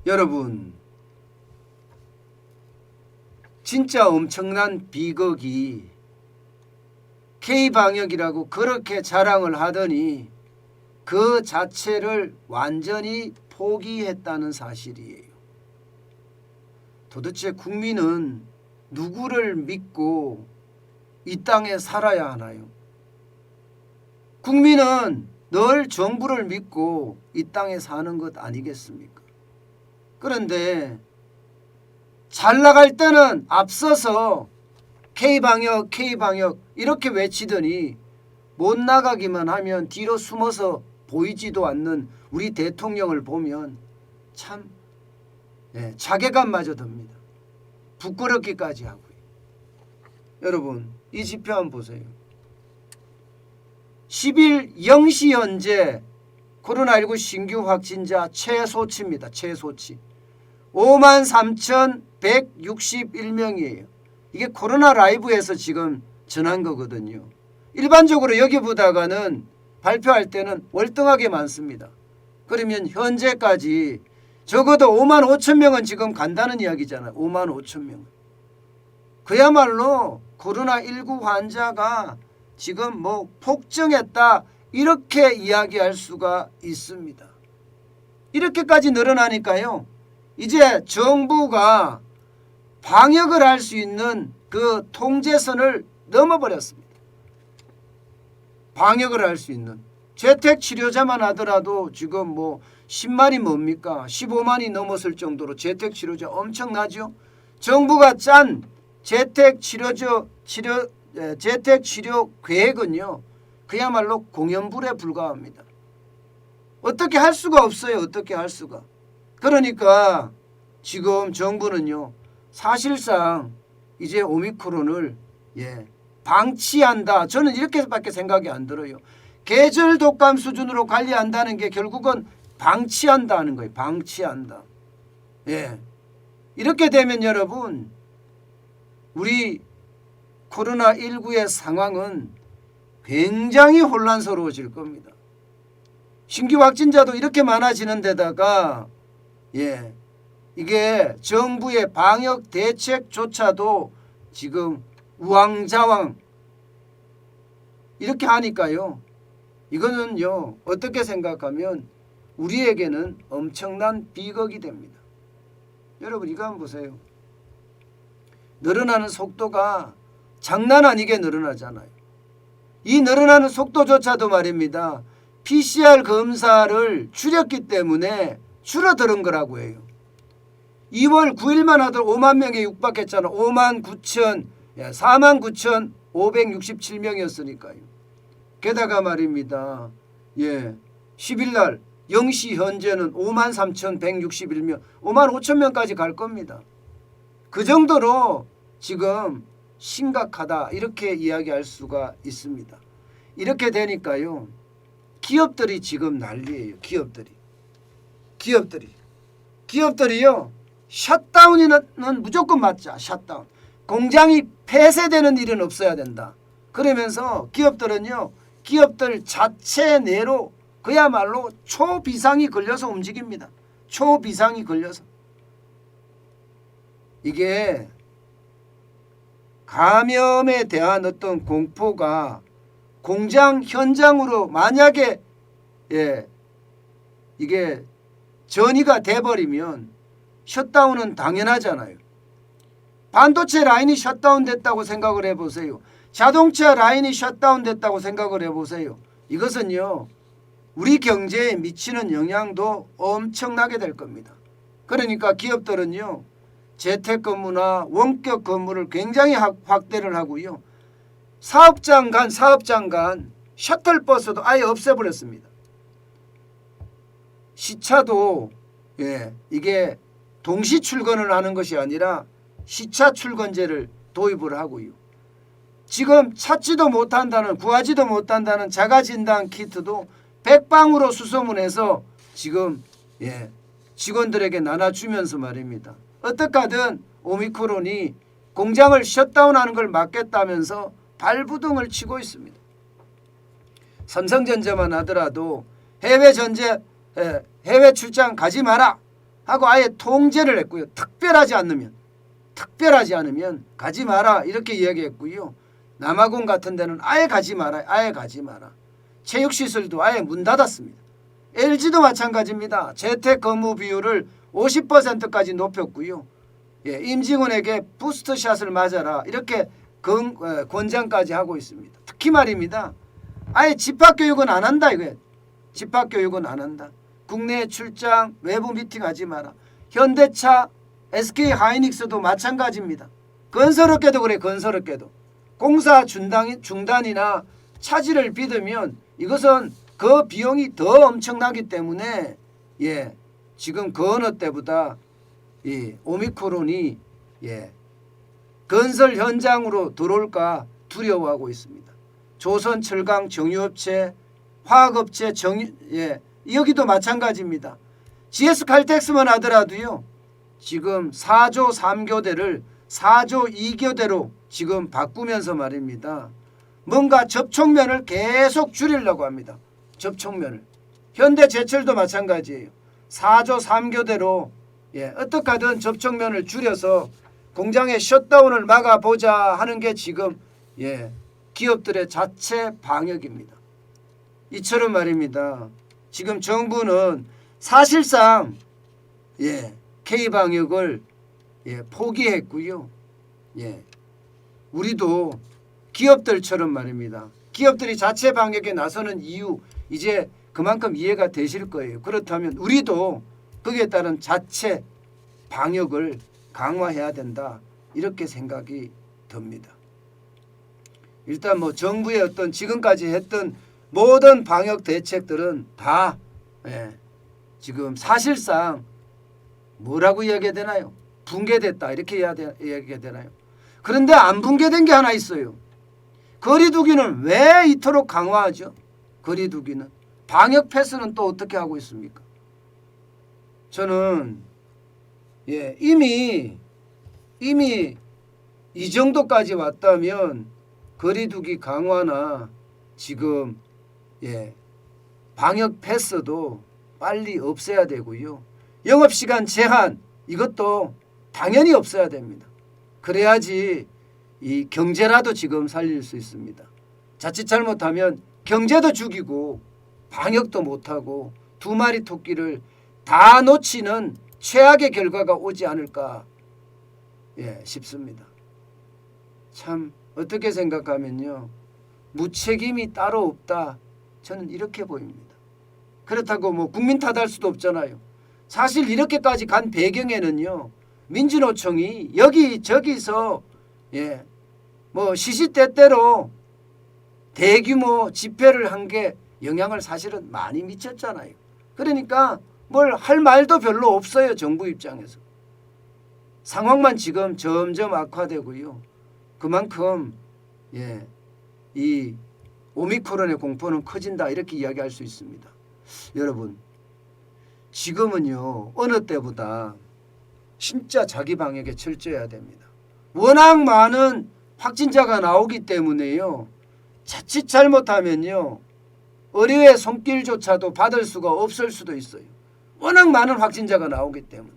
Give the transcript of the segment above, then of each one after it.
여러분, 진짜 엄청난 비극이 K방역이라고 그렇게 자랑을 하더니 그 자체를 완전히 포기했다는 사실이에요. 도대체 국민은 누구를 믿고 이 땅에 살아야 하나요? 국민은 늘 정부를 믿고 이 땅에 사는 것 아니겠습니까? 그런데 잘 나갈 때는 앞서서 K방역 K방역 이렇게 외치더니 못 나가기만 하면 뒤로 숨어서 보이지도 않는 우리 대통령을 보면 참 자괴감마저 듭니다. 부끄럽기까지 하고요. 여러분, 이 지표 한번 보세요. 10일 0시 현재 코로나19 신규 확진자 최소치입니다. 최소치 53,161명이에요. 이게 코로나 라이브에서 지금 전한 거거든요. 일반적으로 여기 보다가는 발표할 때는 월등하게 많습니다. 그러면 현재까지 적어도 5만 5천 명은 지금 간다는 이야기잖아요. 5만 5천 명. 그야말로 코로나19 환자가 지금 뭐 폭증했다 이렇게 이야기할 수가 있습니다. 이렇게까지 늘어나니까요. 이제 정부가 방역을 할 수 있는 그 통제선을 넘어버렸습니다. 방역을 할 수 있는 재택치료자만 하더라도 지금 뭐 10만이 뭡니까? 15만이 넘었을 정도로 재택치료자 엄청나죠. 정부가 짠 재택치료 계획은요 그야말로 공연불에 불과합니다. 어떻게 할 수가 없어요. 어떻게 할 수가. 그러니까 지금 정부는요 사실상 이제 오미크론을 방치한다. 저는 이렇게밖에 생각이 안 들어요. 계절 독감 수준으로 관리한다는 게 결국은 방치한다는 거예요. 방치한다. 이렇게 되면 여러분 우리 코로나19의 상황은 굉장히 혼란스러워질 겁니다. 신규 확진자도 이렇게 많아지는 데다가 이게 정부의 방역 대책조차도 지금 우왕좌왕 이렇게 하니까요. 이거는요 어떻게 생각하면 우리에게는 엄청난 비극이 됩니다. 여러분 이거 한번 보세요. 늘어나는 속도가 장난 아니게 늘어나잖아요. 이 늘어나는 속도조차도 말입니다. PCR 검사를 줄였기 때문에 줄어드는 거라고 해요. 2월 9일만 하더라도 5만 명에 육박했잖아. 49,567명이었으니까요. 게다가 말입니다. 10일날 0시 현재는 53,161명, 5만 5천 명까지 갈 겁니다. 그 정도로 지금 심각하다 이렇게 이야기할 수가 있습니다. 이렇게 되니까요. 기업들이 지금 난리예요. 기업들이요. 셧다운은 무조건 맞자. 셧다운. 공장이 폐쇄되는 일은 없어야 된다. 그러면서 기업들은요. 기업들 자체 내로 그야말로 초비상이 걸려서 움직입니다. 초비상이 걸려서. 이게 감염에 대한 어떤 공포가 공장 현장으로 만약에 이게 전이가 돼버리면 셧다운은 당연하잖아요. 반도체 라인이 셧다운 됐다고 생각을 해보세요. 자동차 라인이 셧다운 됐다고 생각을 해보세요. 이것은요 우리 경제에 미치는 영향도 엄청나게 될 겁니다. 그러니까 기업들은요 재택근무나 원격 근무를 굉장히 확대를 하고요. 사업장 간 셔틀버스도 아예 없애버렸습니다. 시차도 이게 동시 출근을 하는 것이 아니라 시차 출근제를 도입을 하고요. 지금 찾지도 못한다는 구하지도 못한다는 자가진단 키트도 백방으로 수소문해서 지금 직원들에게 나눠주면서 말입니다. 어떻게든 오미크론이 공장을 셧다운하는 걸 막겠다면서 발부둥을 치고 있습니다. 삼성전자만 하더라도 해외 출장 가지 마라 하고 아예 통제를 했고요. 특별하지 않으면 가지 마라 이렇게 이야기했고요. 남아공 같은 데는 아예 가지 마라. 체육시설도 아예 문 닫았습니다. LG도 마찬가지입니다. 재택근무 비율을 50%까지 높였고요. 임직원에게 부스터샷을 맞아라 이렇게 권장까지 하고 있습니다. 특히 말입니다. 아예 집합교육은 안 한다 이거예요. 집합교육은 안 한다. 국내 출장 외부 미팅 하지 마라. 현대차 SK하이닉스도 마찬가지입니다. 건설업계도 그래. 공사 중단이나 차질을 빚으면 이것은 그 비용이 더 엄청나기 때문에 지금 그 어느 때보다 이 오미크론이 건설 현장으로 들어올까 두려워하고 있습니다. 조선 철강 정유업체, 화학업체 여기도 마찬가지입니다. GS 칼텍스만 하더라도요. 지금 4조 3교대를 4조 2교대로 지금 바꾸면서 말입니다. 뭔가 접촉면을 계속 줄이려고 합니다. 접촉면을. 현대제철도 마찬가지예요. 4조 3교대로 어떻게 하든 접촉면을 줄여서 공장의 셧다운을 막아보자 하는 게 지금 기업들의 자체 방역입니다. 이처럼 말입니다. 지금 정부는 사실상 K방역을 포기했고요. 우리도 기업들처럼 말입니다. 기업들이 자체 방역에 나서는 이유 이제 그만큼 이해가 되실 거예요. 그렇다면 우리도 거기에 따른 자체 방역을 강화해야 된다. 이렇게 생각이 듭니다. 일단 뭐 정부의 어떤 지금까지 했던 모든 방역 대책들은 다 지금 사실상 뭐라고 이야기해야 되나요? 붕괴됐다 이렇게 이야기해야 되나요? 그런데 안 붕괴된 게 하나 있어요. 거리두기는 왜 이토록 강화하죠? 거리두기는. 방역 패스는 또 어떻게 하고 있습니까? 저는 이미 이 정도까지 왔다면 거리두기 강화나 지금 방역 패스도 빨리 없애야 되고요. 영업시간 제한 이것도 당연히 없어야 됩니다. 그래야지 이 경제라도 지금 살릴 수 있습니다. 자칫 잘못하면 경제도 죽이고 방역도 못하고 두 마리 토끼를 다 놓치는 최악의 결과가 오지 않을까 싶습니다. 참 어떻게 생각하면요. 무책임이 따로 없다. 저는 이렇게 보입니다. 그렇다고 뭐 국민 탓할 수도 없잖아요. 사실 이렇게까지 간 배경에는요. 민주노총이 여기저기서 뭐 시시때때로 대규모 집회를 한 게 영향을 사실은 많이 미쳤잖아요. 그러니까 뭘 할 말도 별로 없어요. 정부 입장에서. 상황만 지금 점점 악화되고요. 그만큼 이 오미크론의 공포는 커진다 이렇게 이야기할 수 있습니다. 여러분 지금은요. 어느 때보다 진짜 자기 방역에 철저해야 됩니다. 워낙 많은 확진자가 나오기 때문에요. 자칫 잘못하면요. 의료의 손길조차도 받을 수가 없을 수도 있어요. 워낙 많은 확진자가 나오기 때문에.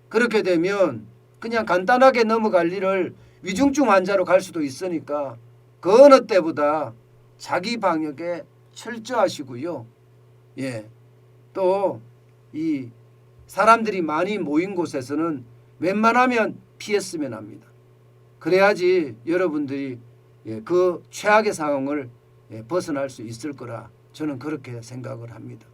그렇게 되면 그냥 간단하게 넘어갈 일을 위중증 환자로 갈 수도 있으니까 그 어느 때보다 자기 방역에 철저하시고요. 또 이 사람들이 많이 모인 곳에서는 웬만하면 피했으면 합니다. 그래야지 여러분들이 그 최악의 상황을 벗어날 수 있을 거라 저는 그렇게 생각을 합니다.